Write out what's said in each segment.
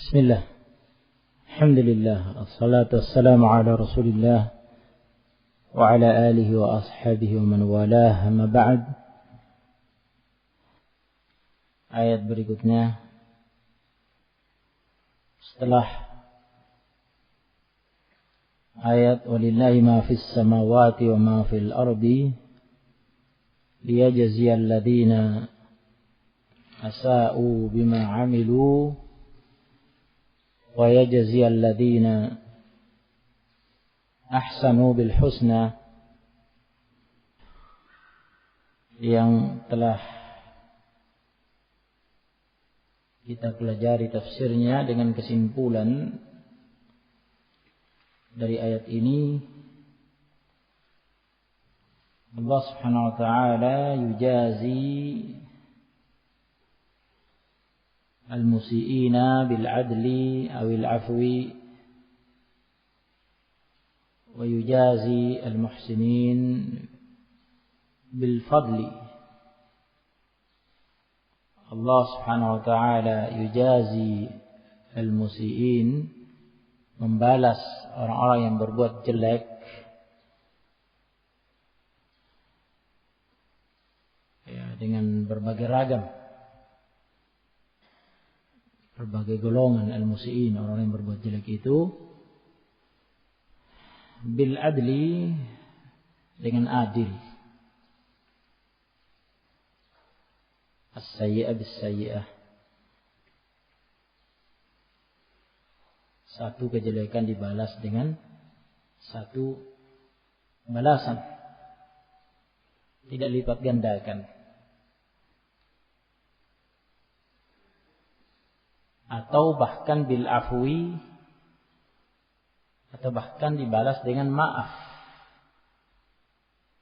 Bismillah. Alhamdulillah. Assalatu wassalamu ala Rasulillah wa ala alihi wa ashabihi wa man walah. Amma ba'd. Ayat berikutnya setelah ayat walillahi ma fis samawati wa ma fil ardi liyajziyal ladzina asa'u bima 'amilu wa yajziyal ladzina ahsanu bil husna, yang telah kita pelajari tafsirnya dengan kesimpulan dari ayat ini. Allah Subhanahu wa ta'ala yujazi al-musii'ina bil adli awil afwi wa yujazi al-muhsinin bil fadli. Allah Subhanahu wa ta'ala yujazi al-musii'in, membalas orang-orang yang berbuat jelek ya, dengan berbagai ragam, berbagai golongan al-musii'in, orang yang berbuat jelek itu, bil adli, dengan adil, as-sayyi'ah bis-sayyi'ah, satu kejelekan dibalas dengan satu balasan, tidak lipat gandakan. Atau bahkan bil afwi, atau bahkan dibalas dengan maaf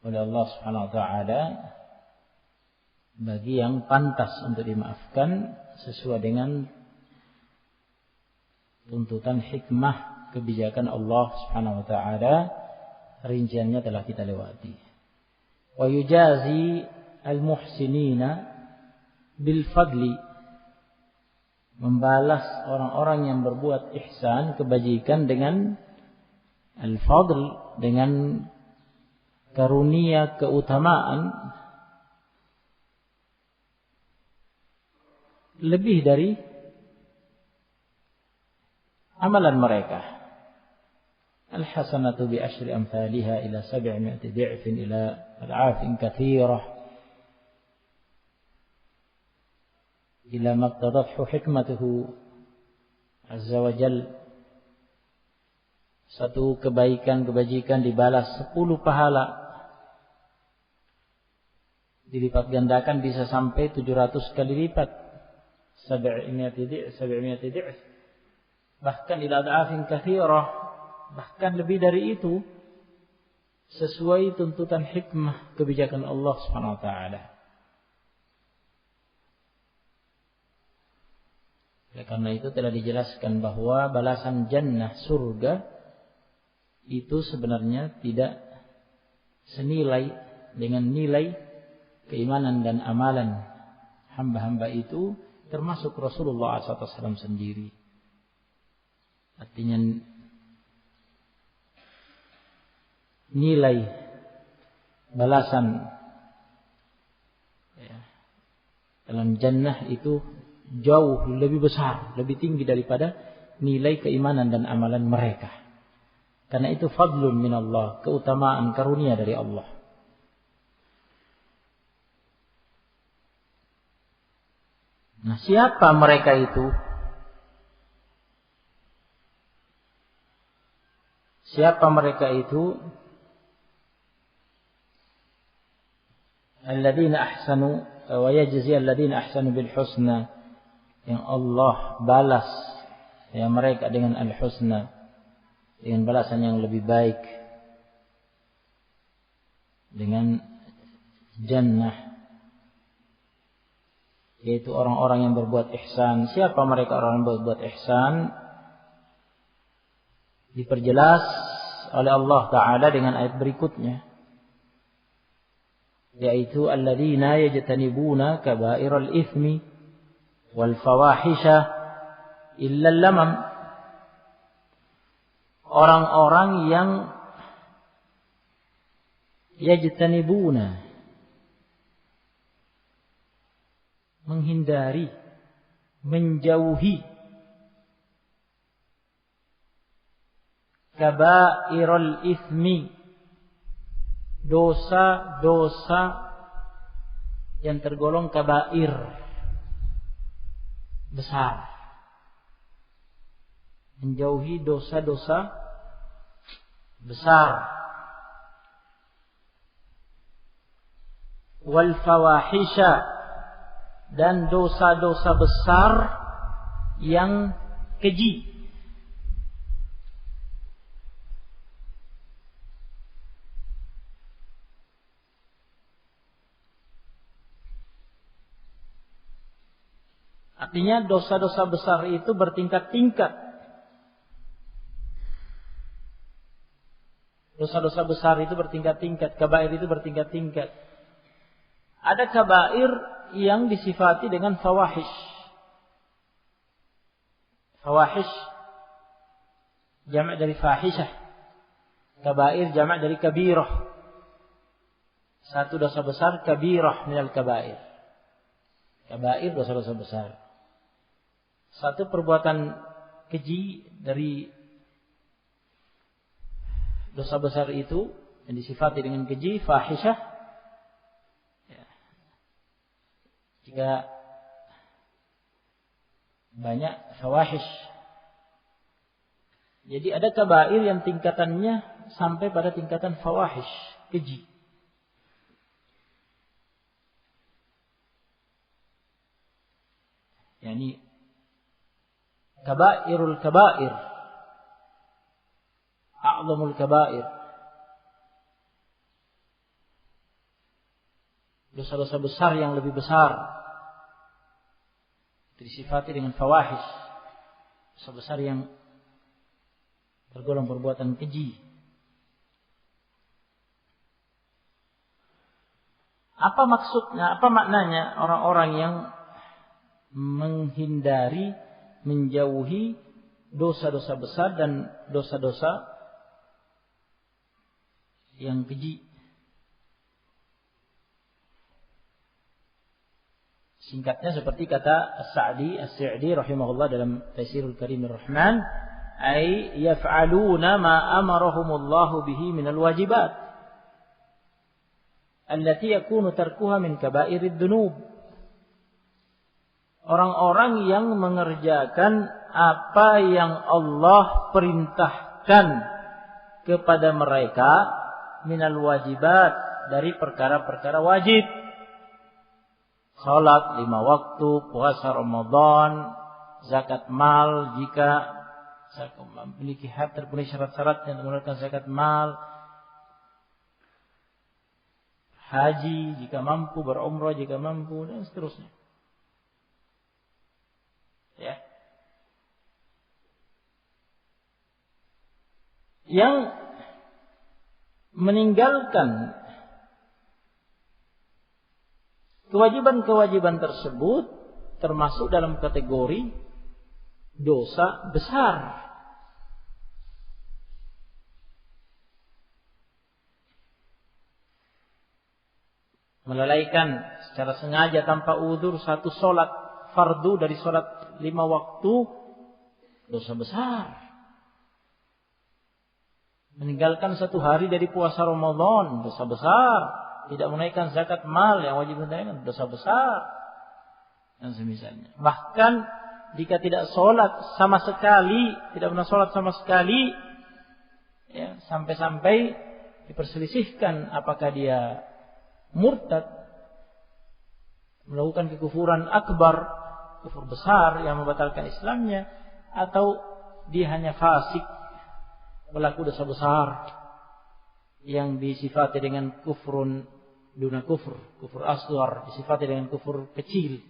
oleh Allah Subhanahu wa ta'ala bagi yang pantas untuk dimaafkan sesuai dengan tuntutan hikmah kebijakan Allah Subhanahu wa ta'ala. Rinciannya telah kita lewati. Wa yujazi al-muhsinina bil fadli, membalas orang-orang yang berbuat ihsan, kebajikan, dengan al-fadl, dengan karunia, keutamaan lebih dari amalan mereka. Al-hasanatu bi asyri amthaliha ila 700 di'fin ila ad'afin katsirah ila maqtadathu hikmatuhu azza wa jal. Satu kebaikan, kebajikan dibalas 10 pahala, dilipat gandakan bisa sampai 700 kali lipat, 700 di'f, bahkan ila ad'afin katsirah, bahkan lebih dari itu, sesuai tuntutan hikmah kebijakan Allah Subhanahu wa ta'ala. Karena itu telah dijelaskan bahwa balasan jannah, surga, itu sebenarnya tidak senilai dengan nilai keimanan dan amalan hamba-hamba itu, termasuk Rasulullah SAW sendiri. Artinya nilai balasan dalam jannah itu jauh lebih besar, lebih tinggi daripada nilai keimanan dan amalan mereka. Karena itu fadlun minallah, keutamaan, karunia dari Allah. Nah, siapa mereka itu? Siapa mereka itu? Alladzina ahsanu wa yajzi alladzina ahsanu bil husna, yang Allah balas ya mereka dengan al-husna, dengan balasan yang lebih baik, dengan jannah, yaitu orang-orang yang berbuat ihsan. Siapa mereka orang yang berbuat ihsan? Diperjelas oleh Allah Ta'ala dengan ayat berikutnya, yaitu alladzina yajtanibuna kaba'iral itsmi wal fawahisha illa lamam. Orang-orang yang yajtanibuna, menghindari, menjauhi kaba'irul itsmi, dosa-dosa yang tergolong kabair, besar. Menjauhi dosa-dosa besar. Wal fawahisha, dan dosa-dosa besar yang keji. Artinya dosa-dosa besar itu bertingkat-tingkat. Dosa-dosa besar itu bertingkat-tingkat, kabair itu bertingkat-tingkat. Ada kabair yang disifati dengan fawahish. Fawahish jamak dari fahishah. Kabair jamak dari kabirah. Satu dosa besar, kabirah minal kabair. Kabair dosa-dosa besar. Satu perbuatan keji dari dosa besar itu yang disifati dengan keji, fahishah. Ya. Jika banyak fawahish. Jadi ada kabair yang tingkatannya sampai pada tingkatan fawahish, keji. Yani kabairul kabair, a'zamul kabair, dosa-dosa besar yang lebih besar, disifati dengan fawahish, dosa besar yang tergolong perbuatan keji. Apa maksudnya, apa maknanya orang-orang yang menghindari, menjauhi dosa-dosa besar dan dosa-dosa yang keji? Singkatnya seperti kata As-Sa'di rahimahullah dalam Taisirul Karimir Rahman, ay yaf'aluna ma amarahumullahu bihi minal wajibat allati yakunu tarkuha min kaba'irid dzunub. Orang-orang yang mengerjakan apa yang Allah perintahkan kepada mereka minal wajibat, dari perkara-perkara wajib. Salat 5 waktu, puasa Ramadan, zakat mal jika memiliki hak terpenuhi syarat-syaratnya untuk mengeluarkan zakat mal, haji jika mampu, berumrah jika mampu, dan seterusnya. Ya. Yang meninggalkan kewajiban-kewajiban tersebut termasuk dalam kategori dosa besar. Melalaikan secara sengaja tanpa uzur satu solat fardu dari solat 5 waktu, dosa besar. Meninggalkan 1 hari dari puasa Ramadan, dosa besar. Tidak menaikkan zakat mal yang wajib dinaikkan, dosa besar. Dan semisalnya. Bahkan jika tidak sholat sama sekali, tidak pernah sholat sama sekali, ya, sampai-sampai diperselisihkan apakah dia murtad, melakukan kekufuran akbar, kufur besar yang membatalkan Islamnya, atau dia hanya fasik, pelaku dosa besar yang disifati dengan kufrun duna kufur, kufur asghar, disifati dengan kufur kecil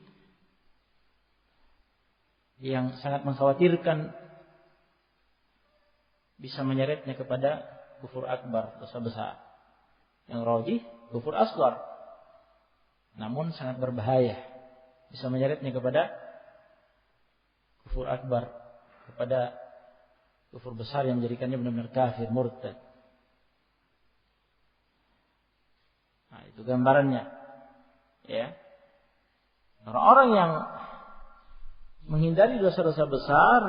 yang sangat mengkhawatirkan, bisa menyeretnya kepada kufur akbar, dosa besar. Yang rajih kufur asghar, namun sangat berbahaya, bisa menyeretnya kepada kufur akbar. kepada kufur besar yang menjadikannya benar-benar kafir, murtad. Nah, itu gambarannya. Ya. Orang-orang yang menghindari dosa-dosa besar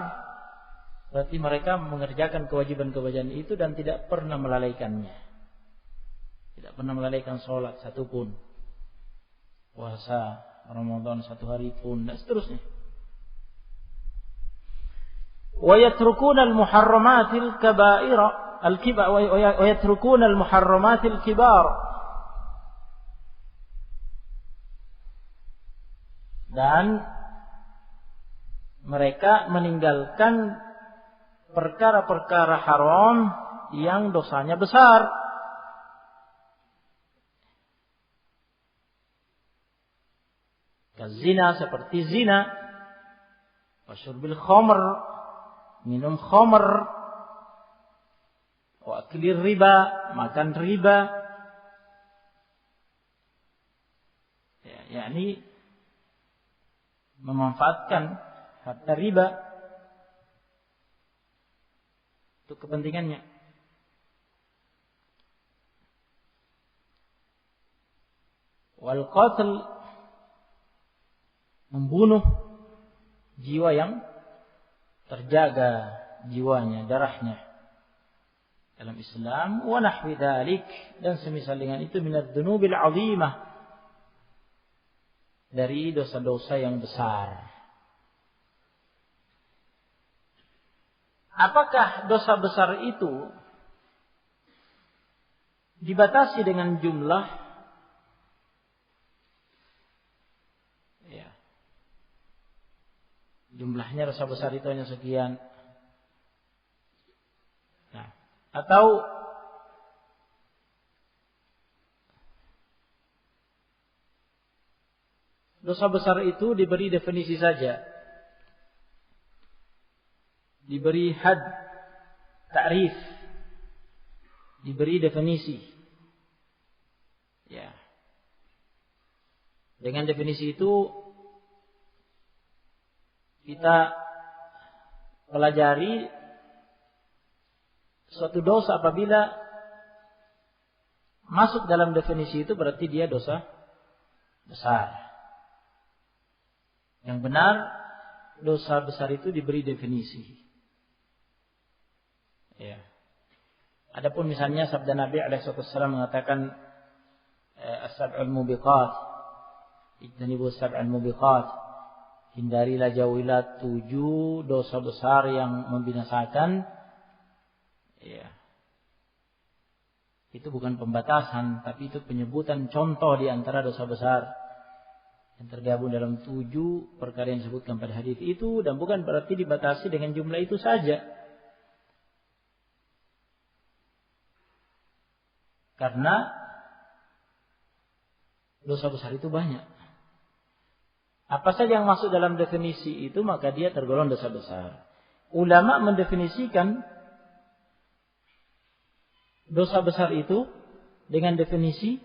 berarti mereka mengerjakan kewajiban-kewajiban itu dan tidak pernah melalaikannya. Tidak pernah melalaikan sholat satupun, puasa Ramadan satu hari pun, dan seterusnya. Wa yatrukuna al-muharramatil kaba'ira al-kibar wa yatrukuna al-muharramatil kibar. Dan mereka meninggalkan perkara-perkara haram yang dosanya besar. Kazina, seperti zina, wasyurbil khamr, minum khamr, wa aklir riba, makan riba. Ya, yakni memanfaatkan harta riba untuk kepentingannya. Wal qatl, membunuh jiwa yang terjaga jiwanya, darahnya dalam Islam. Wa nahwi dzalik, dan semisal dengan itu minadz dzunubil 'azimah, dari dosa-dosa yang besar. Apakah dosa besar itu dibatasi dengan jumlah? Ya. Jumlahnya dosa besar itu hanya sekian. Nah, atau dosa besar itu diberi definisi saja, diberi had, ta'rif, diberi definisi. Ya. Dengan definisi itu kita pelajari suatu dosa apabila masuk dalam definisi itu berarti dia dosa besar. Yang benar, dosa besar itu diberi definisi. Ya. Adapun misalnya sabda Nabi SAW mengatakan as-sab'ul mubiqat, ijtanibu as-sab'ul mubiqat, hindarilah, jauhilah 7 dosa besar yang membinasakan. Ya. Itu bukan pembatasan, tapi itu penyebutan contoh di antara dosa besar yang tergabung dalam 7 perkara yang disebutkan pada hadis itu, dan bukan berarti dibatasi dengan jumlah itu saja. Karena dosa besar itu banyak. Apa saja yang masuk dalam definisi itu maka dia tergolong dosa besar. Ulama mendefinisikan dosa besar itu dengan definisi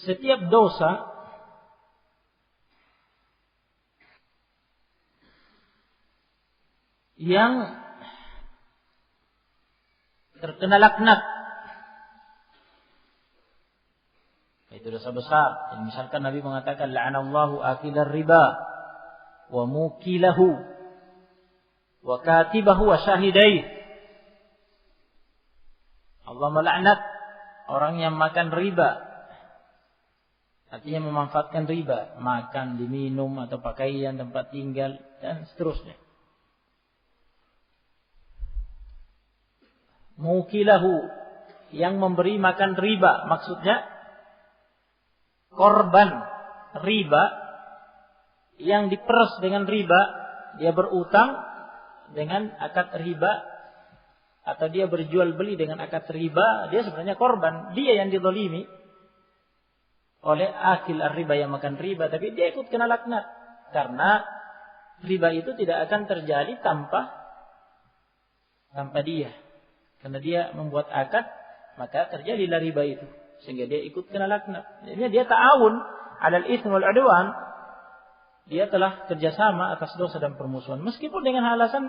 setiap dosa yang terkena laknat, itu dosa besar. Dan misalkan Nabi mengatakan la'anallahu akilar riba wa mukilahu wa katibahu wa syahidai. Allah melaknat orang yang makan riba, artinya memanfaatkan riba, makan, diminum, atau pakaian, tempat tinggal, dan seterusnya. Mukilahu, yang memberi makan riba, maksudnya korban riba yang diperas dengan riba, dia berutang dengan akad riba, atau dia berjual beli dengan akad riba, dia sebenarnya korban, dia yang dizalimi oleh akil riba yang makan riba, tapi dia ikut kena laknat karena riba itu tidak akan terjadi tanpa dia, karena dia membuat akad maka terjadilah riba itu sehingga dia ikut kena laknat. Jadi dia ta'awun 'alal itsmi wal 'udwan, dia telah kerjasama atas dosa dan permusuhan. Meskipun dengan alasan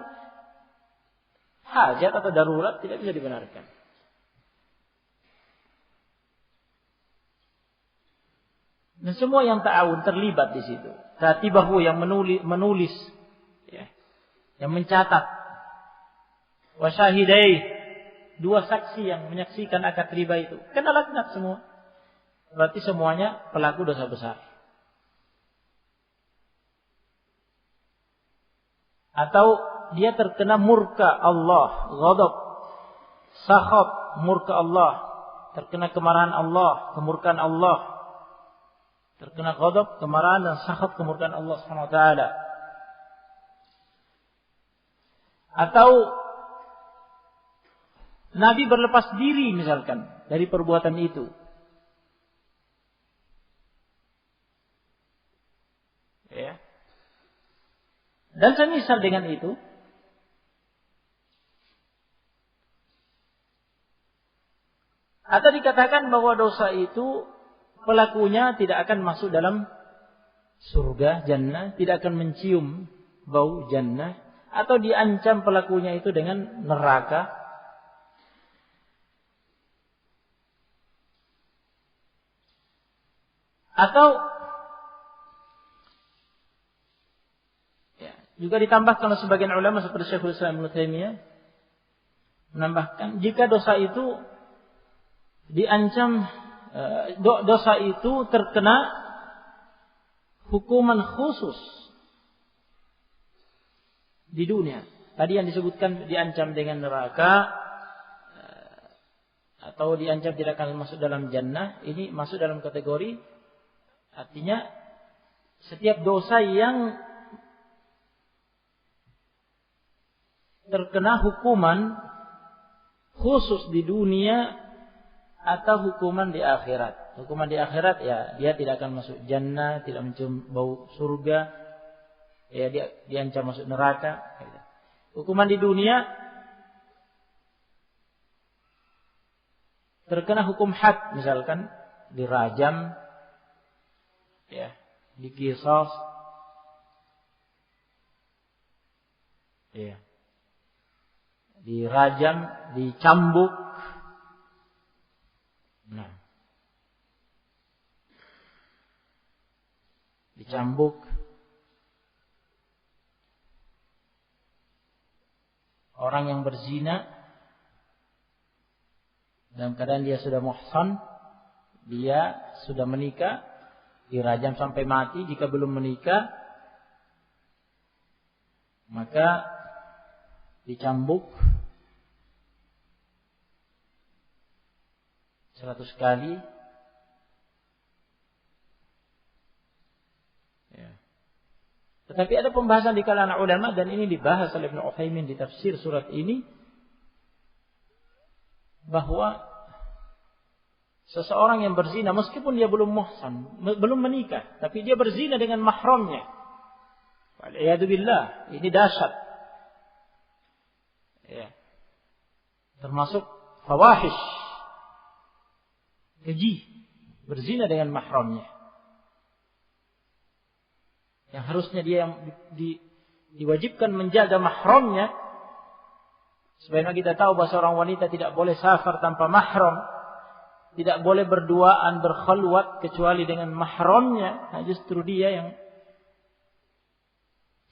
hajat atau darurat tidak bisa dibenarkan. Dan semua yang ta'awun terlibat di situ. Katibahu yang menulis ya, yang mencatat. Wa syahidai, dua saksi yang menyaksikan akad riba itu. Kena laknat semua. Berarti semuanya pelaku dosa besar. Atau dia terkena murka Allah, ghadab, sakhab, murka Allah, terkena kemarahan Allah, kemurkaan Allah, terkena ghadab, kemarahan dan sakhab, kemurkaan Allah Subhanahu wa taala. Atau Nabi berlepas diri misalkan dari perbuatan itu. Ya. Dan semisal dengan itu, atau dikatakan bahwa dosa itu pelakunya tidak akan masuk dalam surga, jannah, tidak akan mencium bau jannah, atau diancam pelakunya itu dengan neraka. Atau juga ditambahkan oleh sebagian ulama seperti Syekhul Islam Ibnu Taimiyah menambahkan jika dosa itu diancam, dosa itu terkena hukuman khusus di dunia. Tadi yang disebutkan diancam dengan neraka atau diancam tidak akan masuk dalam jannah, ini masuk dalam kategori, artinya setiap dosa yang terkena hukuman khusus di dunia atau hukuman di akhirat. Hukuman di akhirat ya dia tidak akan masuk jannah, tidak mencium bau surga, ya dia diancam masuk neraka. Hukuman di dunia terkena hukum had, misalkan dirajam, ya, diqisas, ya. Dirajam, dicambuk. Nah. Dicambuk. Orang yang berzina dalam keadaan dia sudah muhsan, dia sudah menikah, dirajam sampai mati. Jika belum menikah, maka dicambuk 100 kali. Ya. Tetapi ada pembahasan di kalangan ulama dan ini dibahas oleh Ibnu Utsaimin di tafsir surat ini, bahwa seseorang yang berzina meskipun dia belum muhsan, belum menikah, tapi dia berzina dengan mahramnya. Wal'iyadzubillah, ini dahsyat. Ya. Termasuk fawahish, keji, berzina dengan mahramnya. Yang harusnya dia yang diwajibkan menjaga mahramnya. Sebagaimana kita tahu bahwa seorang wanita tidak boleh safar tanpa mahram, tidak boleh berduaan, berkhalwat kecuali dengan mahramnya. Nah, justru dia yang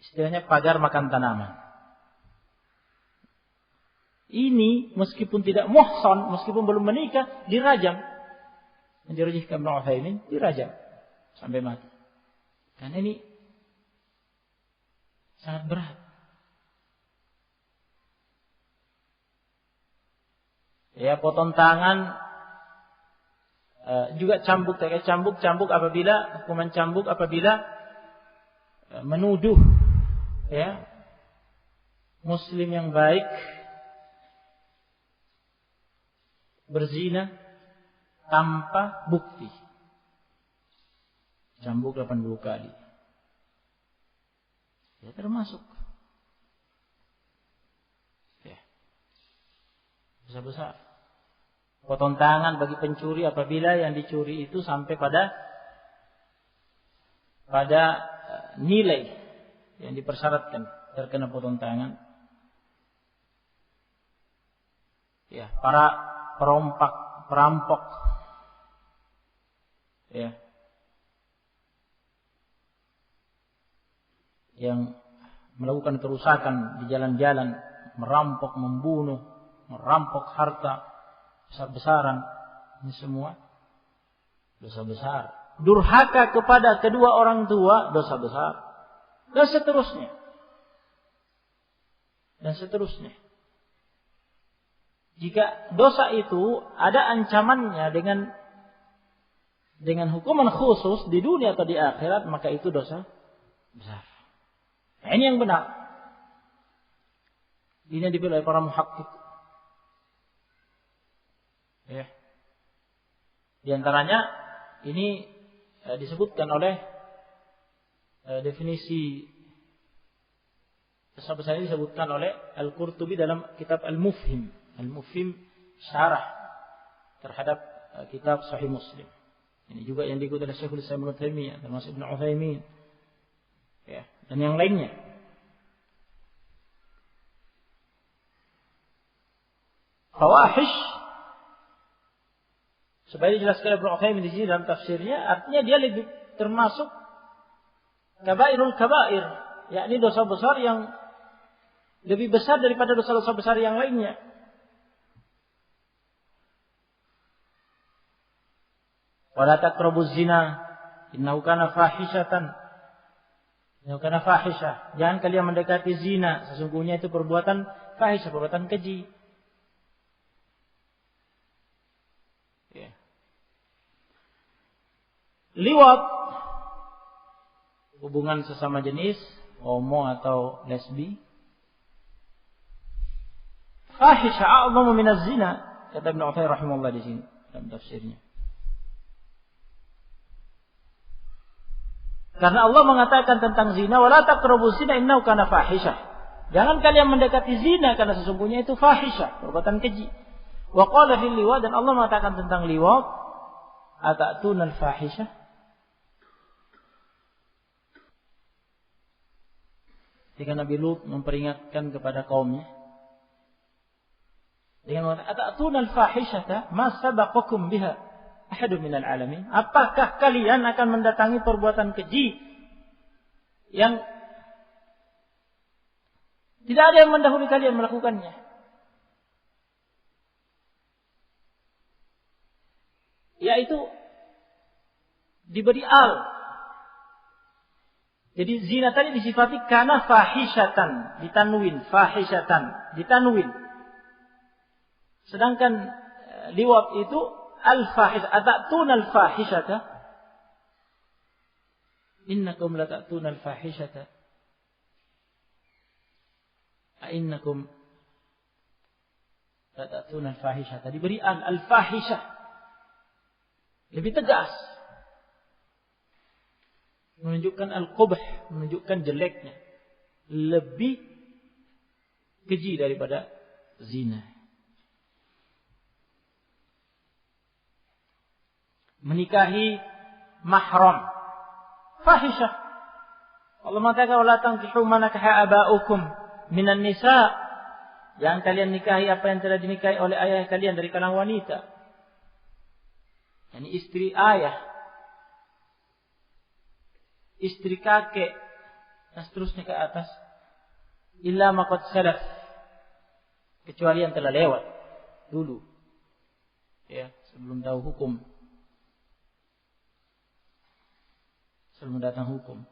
istilahnya pagar makan tanaman. Ini meskipun tidak muhsan, meskipun belum menikah, dirajam. Mendirajihkan Ibnu Utsaimin, dirajam sampai mati. Karena ini sangat berat. Ya, potong tangan, juga cambuk, cambuk apabila hukuman cambuk apabila menuduh ya muslim yang baik berzina tanpa bukti. Cambuk 80 kali. Ya termasuk. Ya. Besar-besar. Potong tangan bagi pencuri apabila yang dicuri itu sampai pada nilai yang dipersyaratkan terkena potong tangan. Ya, para perampok, ya, yang melakukan kerusakan di jalan-jalan, merampok, membunuh, merampok harta besar-besaran, ini semua dosa besar. Durhaka kepada kedua orang tua, dosa besar. Dan seterusnya. Dan seterusnya. Jika dosa itu ada ancamannya dengan hukuman khusus di dunia atau di akhirat, maka itu dosa besar. Nah, ini yang benar. Ini dipilih oleh para muhakkik. Ya. Di antaranya ini disebutkan oleh definisi dosa besar ini disebutkan oleh Al-Qurtubi dalam kitab Al-Mufhim. Al-Mufhim syarah terhadap kitab Sahih Muslim. Ini juga yang diikuti oleh Syekhul Islam Ibnu Taimiyah, termasuk Ibnu Utsaimin. Ya, dan yang lainnya. Fawahish, supaya dijelaskan Ibnu Utsaimin di sini dalam tafsirnya, artinya dia lebih termasuk kabairul kabair, yakni dosa besar yang lebih besar daripada dosa-dosa besar yang lainnya. Wala taqrabuz zina innahu kana fahishatan. Innahu kana fahisha. Jangan kalian mendekati zina, sesungguhnya itu perbuatan fahisha, perbuatan keji. Ya. Liwat, hubungan sesama jenis, homo atau lesbi. Fahisha a'zamu minaz zina, kata Ibnu Utsaimin rahimahullah di sini dalam tafsirnya. Karena Allah mengatakan tentang zina, wala taqrabuz zina innahu kana fahisyah. Jangan kalian mendekati zina karena sesungguhnya itu fahisyah, perbuatan keji. Wa qala fil liwat, dan Allah mengatakan tentang liwat, atatuna al-fahisyah. Ketika Nabi Lut memperingatkan kepada kaumnya dengan mengatakan atatuna al-fahisyata ma sabaqakum biha ahadun minal alamin. Apakah kalian akan mendatangi perbuatan keji yang tidak ada yang mendahului kalian melakukannya? Yaitu diberi al. Jadi zina tadi disifati karena fahisyatan, ditanwin, fahisyatan, ditanwin. Sedangkan liwat itu al-fahish, atatuna al-fahishata, innakum latatuna al-fahishata, innakum latatuna al-fahishata. Diberi al-fahishah, lebih tegas, menunjukkan al-qubh, menunjukkan jeleknya, lebih keji daripada zina. Menikahi mahram, fahisyah. Allah mengatakan wala tankihu ma nakaha aba'ukum minan nisa. Jangan kalian nikahi apa yang telah dinikahi oleh ayah kalian dari kalangan wanita. Yani istri ayah, istri kakek, dan seterusnya ke atas. Illa ma qad salaf, kecuali yang telah lewat dulu. Ya, sebelum tahu hukum. Sebelum datang hukum.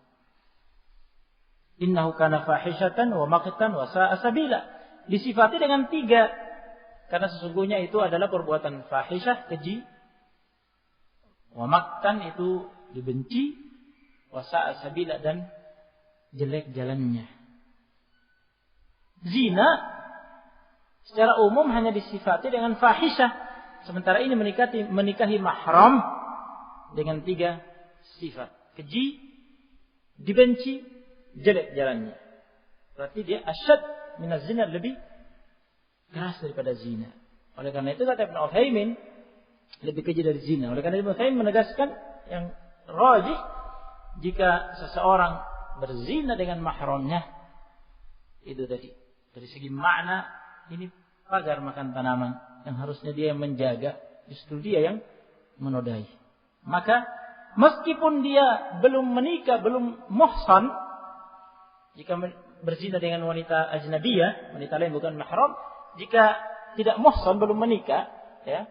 Innahu kana fahishatan wa maqtan wa sa'a sabila. Disifati dengan 3. Karena sesungguhnya itu adalah perbuatan fahisyah, keji. Wa maqtan itu dibenci. Wa sa'a sabila, dan jelek jalannya. Zina secara umum hanya disifati dengan fahisyah. Sementara ini menikahi mahram dengan 3 sifat. Keji, dibenci, jelek jalannya. Berarti dia asyad minaz zina, lebih keras daripada zina. Oleh karena itu kata Ibnu Utsaimin, lebih keji dari zina. Oleh karena Ibnu Utsaimin menegaskan yang rajih, jika seseorang berzina dengan mahramnya, itu tadi dari segi makna ini pagar makan tanaman yang harusnya dia yang menjaga, justru dia yang menodai. Maka meskipun dia belum menikah, belum muhsan, jika berzina dengan wanita ajnabiyah, wanita lain bukan mahram, jika tidak muhsan, belum menikah, ya,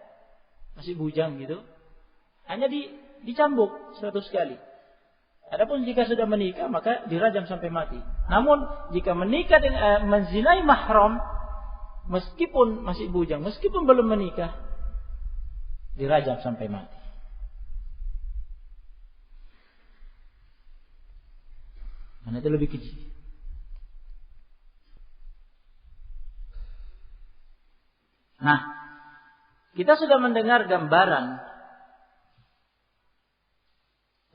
masih bujang gitu, hanya dicambuk 100 kali. Adapun jika sudah menikah maka dirajam sampai mati. Namun jika menikah dengan menzinai mahram, meskipun masih bujang, meskipun belum menikah, dirajam sampai mati. Karena itu lebih keji. Nah, kita sudah mendengar gambaran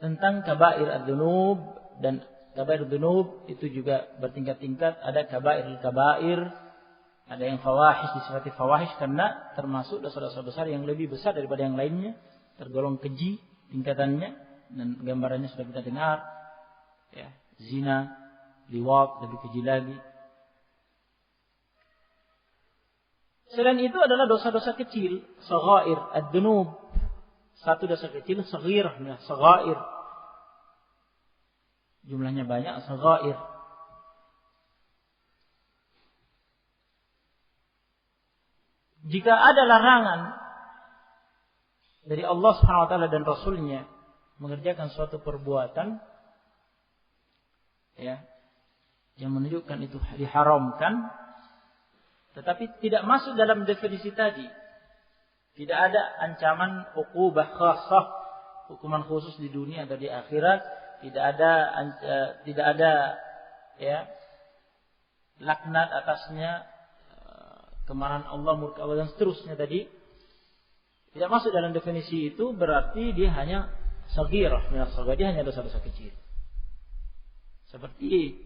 tentang kabair ad-dzunub, dan kabair ad-dzunub itu juga bertingkat-tingkat. Ada kabair, ada yang fawahish, disifati fawahish karena termasuk dosa-dosa besar yang lebih besar daripada yang lainnya, tergolong keji tingkatannya, dan gambarannya sudah kita dengar, ya, zina, liwat, lebih keji lagi. Selain itu adalah dosa-dosa kecil, saghair ad-dzunub. Satu dosa kecil, saghirah, saghair. Jumlahnya banyak, saghair. Jika ada larangan dari Allah Subhanahu wa taala dan Rasulnya mengerjakan suatu perbuatan, ya, yang menunjukkan itu diharamkan, tetapi tidak masuk dalam definisi tadi, tidak ada ancaman uqubah khassah, hukuman khusus di dunia atau di akhirat, tidak ada ya laknat atasnya, kemarahan Allah, murka Allah dan seterusnya tadi, tidak masuk dalam definisi itu, berarti dia hanya saghirah minas saghir, dia hanya dosa-dosa kecil. Seperti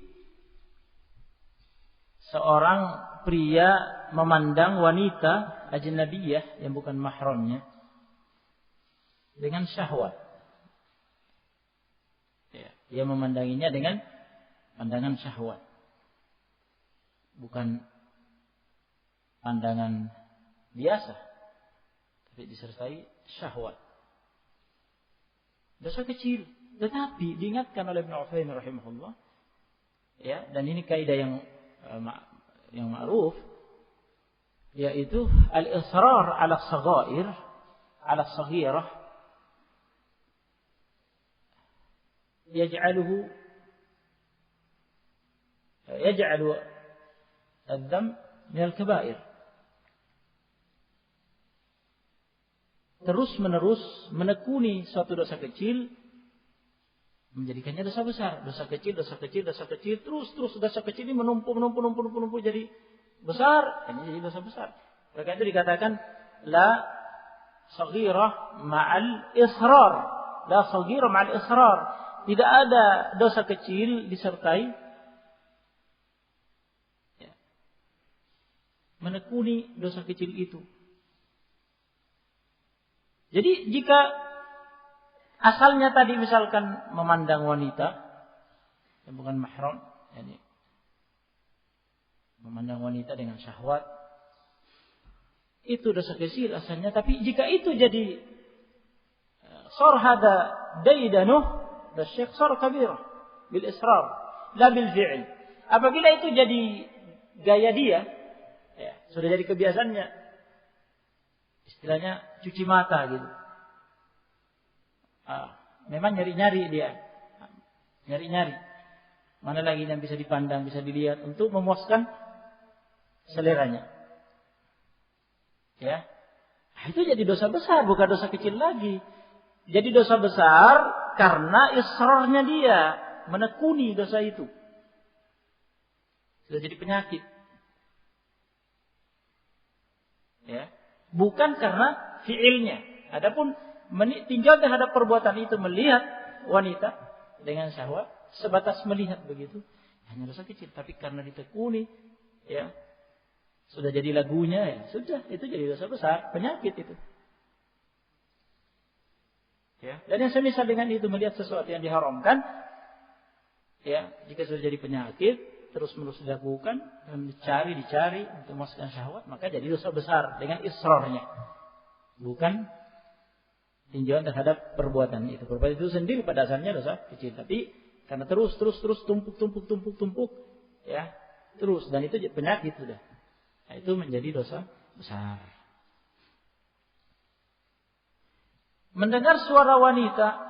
seorang pria memandang wanita ajnabiyah yang bukan mahramnya dengan syahwat. Ya, dia memandanginya dengan pandangan syahwat, bukan pandangan biasa, tapi disertai syahwat. Dosa kecil, tetapi diingatkan oleh Ibnu Utsaimin rahimahullah, ya, dan ini kaidah yang ma'ruf, yaitu al-israr ala saghair, ala saghirah, yaj'alu ad-dam min al-kaba'ir. Terus menerus menekuni suatu dosa kecil menjadikannya dosa besar, dosa kecil, terus dosa kecil ini menumpuk jadi besar, ini jadi dosa besar. Maka itu dikatakan la saghirah ma'al israr, la saghirah ma'al israr. Tidak ada dosa kecil disertai menekuni dosa kecil itu. Jadi jika asalnya tadi misalkan memandang wanita yang bukan mahram, yani memandang wanita dengan syahwat, itu dosa kecil asalnya. Tapi jika itu jadi sar hada daidanuh, dasyik sar kabirah bil israr la bil fi'l. Apabila itu jadi gaya dia, ya, sudah jadi kebiasaannya, istilahnya cuci mata gitu. Memang nyari-nyari dia, nyari-nyari mana lagi yang bisa dipandang, bisa dilihat untuk memuaskan seleranya. Ya, itu jadi dosa besar, bukan dosa kecil lagi. Jadi dosa besar karena israrnya dia menekuni dosa itu. Sudah jadi penyakit. Ya, bukan karena fiilnya. Adapun tinggal terhadap perbuatan itu, melihat wanita dengan syahwat, sebatas melihat begitu, hanya dosa kecil. Tapi karena ditekuni, ya, sudah jadi lagunya, ya sudah, itu jadi dosa besar, penyakit itu. Ya, dan yang semisal dengan itu, melihat sesuatu yang diharamkan, ya, jika sudah jadi penyakit, terus-menerus dilakukan dan dicari untuk memuaskan syahwat, maka jadi dosa besar dengan israrnya. Bukan tinjauan terhadap perbuatan itu. Perbuatan itu sendiri pada asalnya dosa kecil, tapi karena terus tumpuk, ya, terus, dan itu penyakit sudah. Nah, itu menjadi dosa besar. Mendengar suara wanita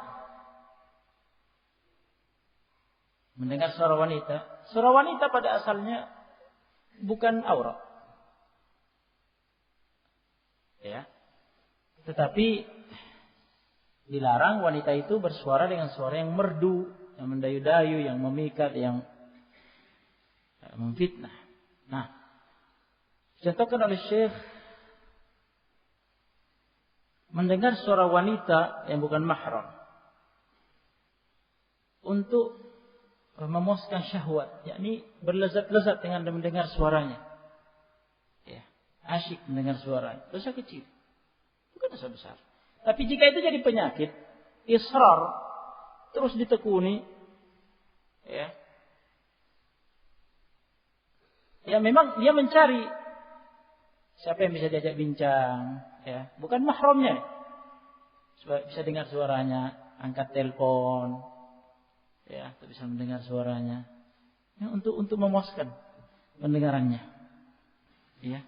pada asalnya bukan aurat, ya, tetapi dilarang wanita itu bersuara dengan suara yang merdu, yang mendayu-dayu, yang memikat, yang memfitnah. Nah, contohkan oleh Syekh, mendengar suara wanita yang bukan mahram untuk memuaskan syahwat, yakni berlezat-lezat dengan mendengar suaranya, ya, asyik mendengar suaranya, dosa kecil, bukan dosa besar. Tapi jika itu jadi penyakit, israr, terus ditekuni, ya memang dia mencari siapa yang bisa diajak bincang, ya, bukan mahramnya, supaya bisa dengar suaranya, angkat telepon, ya, bisa mendengar suaranya, ya, untuk memuaskan pendengarannya, ya,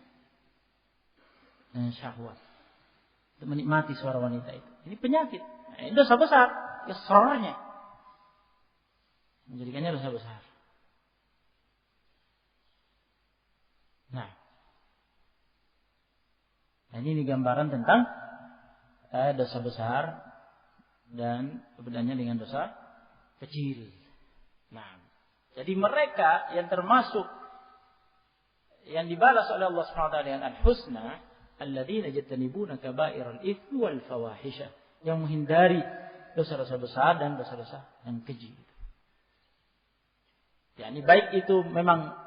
dan syahwat, untuk menikmati suara wanita itu. Ini penyakit, nah, ini dosa besar, israrnya menjadikannya dosa besar. Nah, ini gambaran tentang dosa besar dan perbedaannya dengan dosa kecil. Nah, jadi mereka yang termasuk yang dibalas oleh Allah Subhanahu wa taala dengan al-husna, alladzina yajtanibuna kaba'iral itsmi wal fawahisha, yang menghindari dosa-dosa besar dan dosa-dosa yang keji. Yani baik itu memang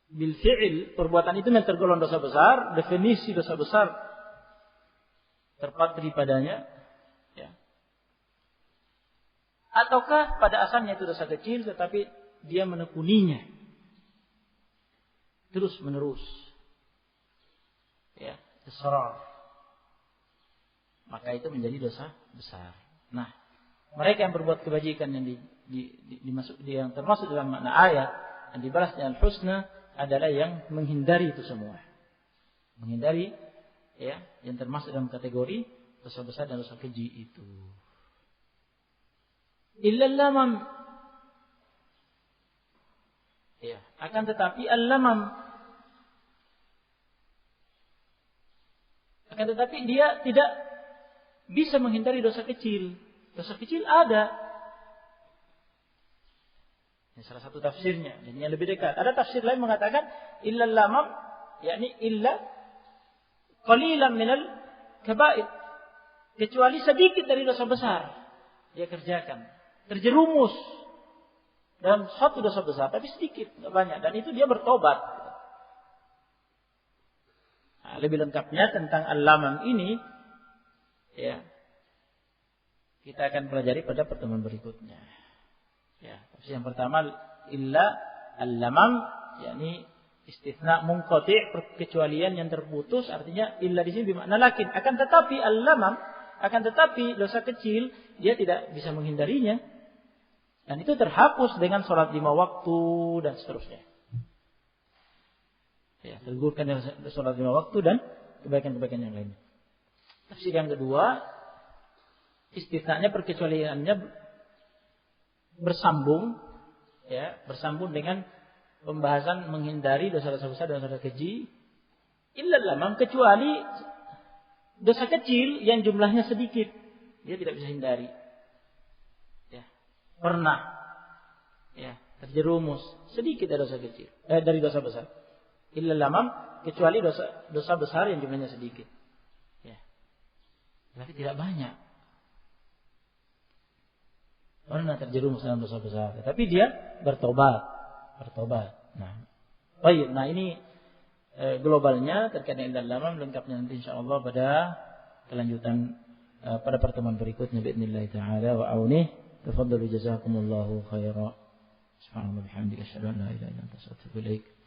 bil fi'il, perbuatan itu yang tergolong dosa besar, definisi dosa besar terpatri padanya, ya. Ataukah pada asalnya itu dosa kecil tetapi dia menekuninya terus menerus, ya, israr, maka itu menjadi dosa besar. Nah, mereka yang berbuat kebajikan yang yang termasuk dalam makna ayat yang dibalas dengan husna adalah yang menghindari itu semua. Menghindari, ya, yang termasuk dalam kategori dosa besar dan dosa keji itu. Illal lamam. Ya, akan tetapi al-lamam, akan tetapi dia tidak bisa menghindari dosa kecil. Dosa kecil ada. Ini salah satu tafsirnya, ini yang lebih dekat. Ada tafsir lain mengatakan illal lamam, yakni illa qalilan minal kaba'ir, kecuali sedikit dari dosa besar dia kerjakan, terjerumus dalam satu dosa besar, tapi sedikit, tidak banyak, dan itu dia bertobat. Nah, lebih lengkapnya tentang al-lamam ini, ya, kita akan pelajari pada pertemuan berikutnya. Ya, tafsir yang pertama illa al-lamam, yakni istitsna munqati', perkecualian yang terputus, artinya illa di sini bermakna lakin. Akan tetapi al-lamam, akan tetapi dosa kecil dia tidak bisa menghindarinya. Dan itu terhapus dengan sholat 5 waktu dan seterusnya. Ya, tergugurkan dengan sholat 5 waktu dan kebaikan-kebaikan yang lainnya. Tafsir yang kedua, istitsnanya, perkecualiannya bersambung, ya, bersambung dengan pembahasan menghindari dosa-dosa besar dan dosa keji. Illal lamam, kecuali dosa kecil yang jumlahnya sedikit, dia tidak bisa hindari. Ya, pernah, ya, terjerumus sedikit dari dosa kecil, dari dosa besar. Illal lamam, kecuali dosa besar yang jumlahnya sedikit. Ya, berarti tidak banyak. Pernah terjerumus dalam dosa besar, tapi dia bertobat. Nah, baik. Nah, ini globalnya terkait dengan lamam, lengkapnya nanti insyaallah pada kelanjutan pada pertemuan berikutnya. Bismillahirrahmanirrahim wa aunih. Tafadhalu jazakumullahu khairan. Subhanallah bihamdika asyhadu an la ilaha illa anta astaghfiruka wa atubu ilaik.